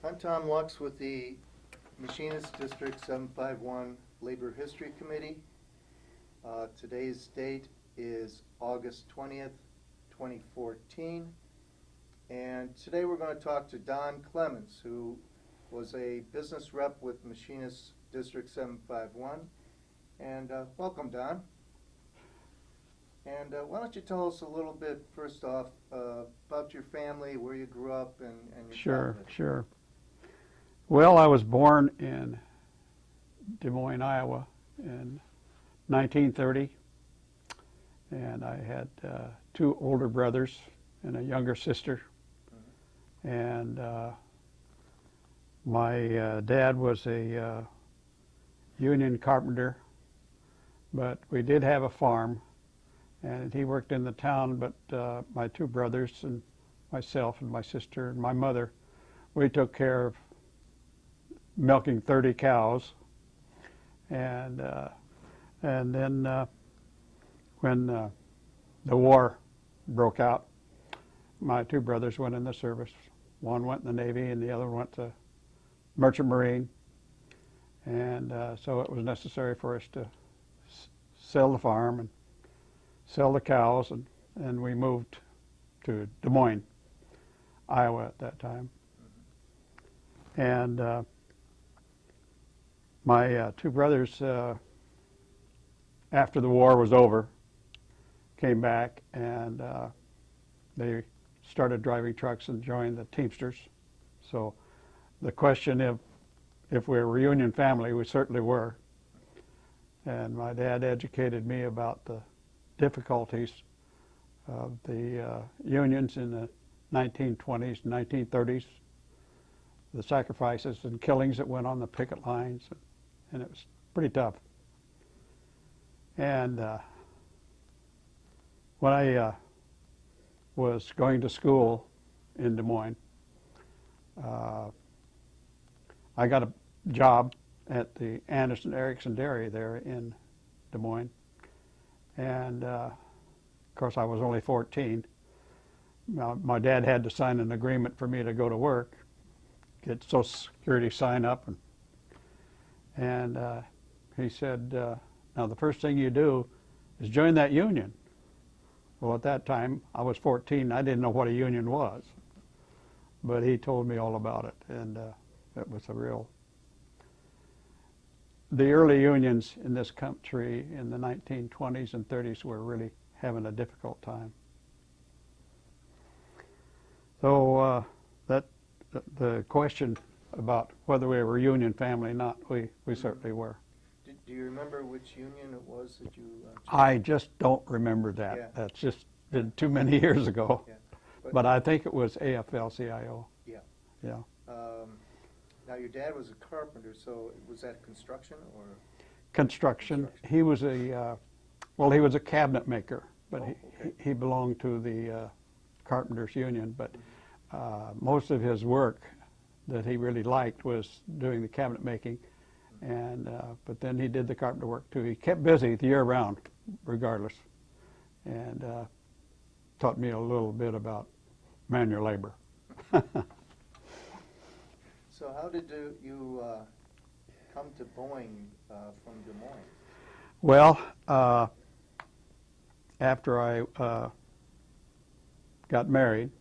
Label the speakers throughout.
Speaker 1: I'm Tom Lux with the Machinist District 751 Labor History Committee. Today's date is August 20th, 2014. And today we're going to talk to Don Clemons, who was a business rep with Machinist District 751. And welcome, Don. And why don't you tell us a little bit, first off, about your family, where you grew up, and your childhood.
Speaker 2: Sure. Well, I was born in Des Moines, Iowa in 1930, and I had two older brothers and a younger sister. And my dad was a union carpenter, but we did have a farm, and he worked in the town, but my two brothers and myself and my sister and my mother, we took care of milking 30 cows. And then when the war broke out, my two brothers went in the service. One went in the Navy and the other went to Merchant Marine. And so it was necessary for us to sell the farm and sell the cows, and we moved to Des Moines, Iowa at that time. And my two brothers, after the war was over, came back, and they started driving trucks and joined the Teamsters. So the question if we were a union family, we certainly were. And my dad educated me about the difficulties of the unions in the 1920s, 1930s, the sacrifices and killings that went on the picket lines, and it was pretty tough. And when I was going to school in Des Moines, I got a job at the Anderson Erickson Dairy there in Des Moines. And of course I was only 14. Now, my dad had to sign an agreement for me to go to work, get Social Security sign up, and he said, now the first thing you do is join that union. Well, at that time I was 14, I didn't know what a union was, but he told me all about it, and it was a real. The early unions in this country in the 1920s and 30s were really having a difficult time. So the question about whether we were a union family or not, we certainly were.
Speaker 1: Do you remember which union it was that you
Speaker 2: I just don't remember that.
Speaker 1: Yeah.
Speaker 2: That's just been too many years ago.
Speaker 1: Yeah.
Speaker 2: But I think it was AFL-CIO.
Speaker 1: Yeah.
Speaker 2: Yeah.
Speaker 1: Now, your dad was a carpenter, so was that construction or?
Speaker 2: Construction. He was a, well, he was a cabinet maker, but
Speaker 1: okay.
Speaker 2: he belonged to the Carpenters Union. But most of his work that he really liked was doing the cabinet making, and but then he did the carpenter work too. He kept busy the year round, regardless, and taught me a little bit about manual labor.
Speaker 1: So how did you come to Boeing from Des Moines?
Speaker 2: Well, after I got married,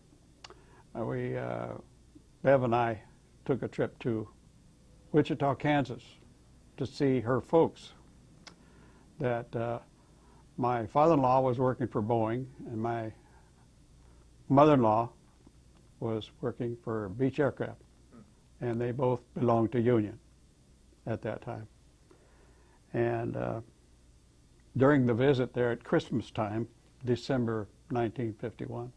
Speaker 2: Bev and I took a trip to Wichita, Kansas to see her folks. That my father-in-law was working for Boeing, and my mother-in-law was working for Beech Aircraft, and they both belonged to Union at that time. And during the visit there at Christmas time, December 1951,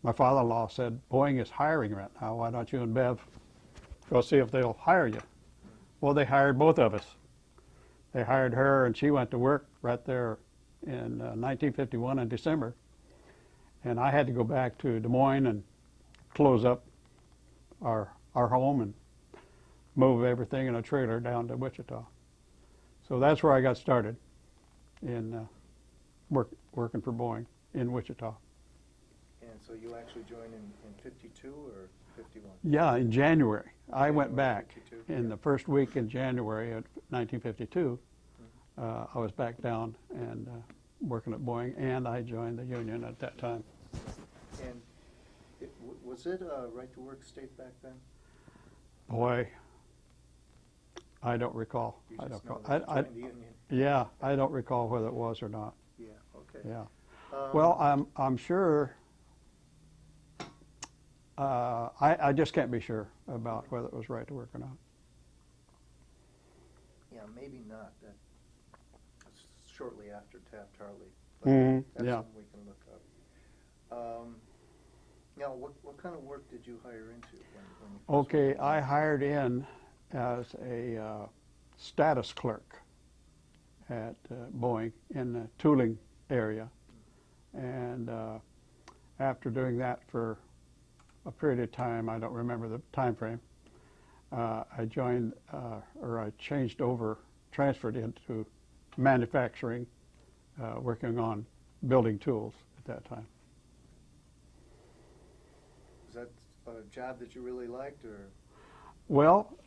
Speaker 2: my father-in-law said, Boeing is hiring right now. Why don't you and Bev go see if they'll hire you? Well, they hired both of us. They hired her, and she went to work right there in 1951 in December. And I had to go back to Des Moines and close up our home and move everything in a trailer down to Wichita. So that's where I got started in working for Boeing in Wichita.
Speaker 1: And And so you actually joined in 52 or 51?
Speaker 2: Yeah, in January. I went
Speaker 1: January
Speaker 2: back
Speaker 1: 52,
Speaker 2: in
Speaker 1: yeah.
Speaker 2: the first week in January of 1952. I was back down and working at Boeing, and I joined the union at that time.
Speaker 1: And was it a right-to-work state back then?
Speaker 2: Boy, I don't recall.
Speaker 1: You
Speaker 2: I
Speaker 1: just
Speaker 2: don't
Speaker 1: know
Speaker 2: recall.
Speaker 1: that you joined the union?
Speaker 2: Yeah, I don't recall whether it was or not.
Speaker 1: Yeah, okay.
Speaker 2: Yeah.
Speaker 1: Um,
Speaker 2: Well, I'm sure. I just can't be sure about whether it was right to work or not.
Speaker 1: Yeah, maybe not. That's shortly after Taft-Hartley. But that's
Speaker 2: yeah.
Speaker 1: something we can look up. Now, what kind of work did you hire into when you first
Speaker 2: Okay,
Speaker 1: went
Speaker 2: I
Speaker 1: in?
Speaker 2: hired in as a status clerk at Boeing in the tooling area, and after doing that for a period of time, I don't remember the time frame, I joined, or I changed over, transferred into manufacturing, working on building tools at that time.
Speaker 1: Was that a job that you really liked, or?
Speaker 2: Well,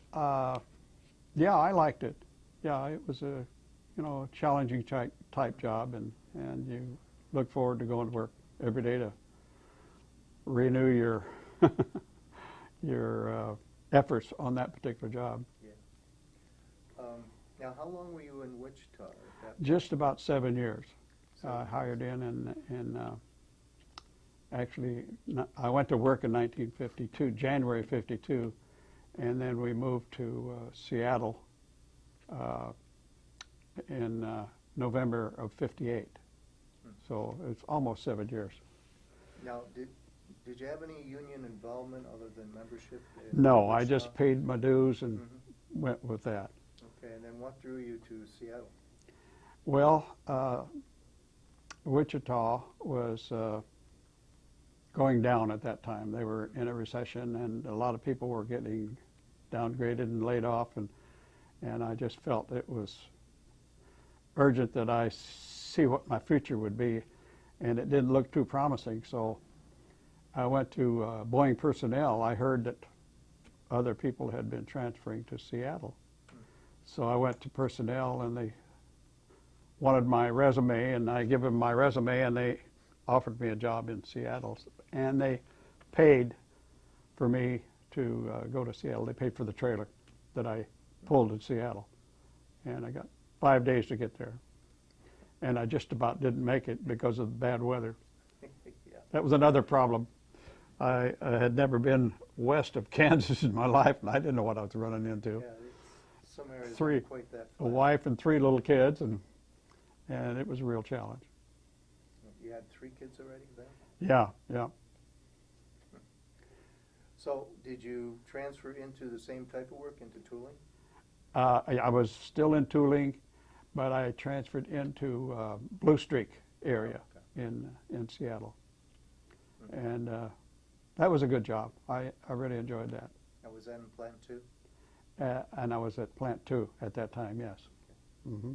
Speaker 2: yeah, I liked it. Yeah, it was a, challenging type job, and you look forward to going to work every day to renew your your efforts on that particular job.
Speaker 1: Yeah. Now, how long were you in Wichita at that point?
Speaker 2: Just about 7 years.
Speaker 1: 7
Speaker 2: I
Speaker 1: years.
Speaker 2: hired in actually, I went to work in 1952, January 52, and then we moved to Seattle in November of 58. So it's almost 7 years.
Speaker 1: Now, did you have any union involvement other than membership in
Speaker 2: No, I
Speaker 1: Wichita?
Speaker 2: just paid my dues and
Speaker 1: Mhm.
Speaker 2: went with that.
Speaker 1: Okay, and then what drew you to Seattle?
Speaker 2: Well, Wichita was going down at that time. They were in a recession, and a lot of people were getting downgraded and laid off, and I just felt it was urgent that I see what my future would be, and it didn't look too promising. So I went to Boeing personnel. I heard that other people had been transferring to Seattle. So I went to personnel, and they wanted my resume, and I gave them my resume, and they offered me a job in Seattle. And they paid for me to go to Seattle. They paid for the trailer that I pulled in Seattle. And I got 5 days to get there. And I just about didn't make it because of the bad weather.
Speaker 1: Yeah.
Speaker 2: That was another problem. I had never been west of Kansas in my life, and I didn't know what I was running into.
Speaker 1: Yeah, some areas
Speaker 2: Three-
Speaker 1: aren't quite that
Speaker 2: A
Speaker 1: flat.
Speaker 2: wife and 3 little kids, and it was a real challenge.
Speaker 1: You had 3 kids already then?
Speaker 2: Yeah, yeah.
Speaker 1: So did you transfer into the same type of work, into tooling?
Speaker 2: I was still in tooling, but I transferred into Blue Streak area in Seattle. And that was a good job. I really enjoyed that.
Speaker 1: And was that in Plant 2?
Speaker 2: And I was at Plant 2 at that time, yes.
Speaker 1: Okay.
Speaker 2: Mm-hmm.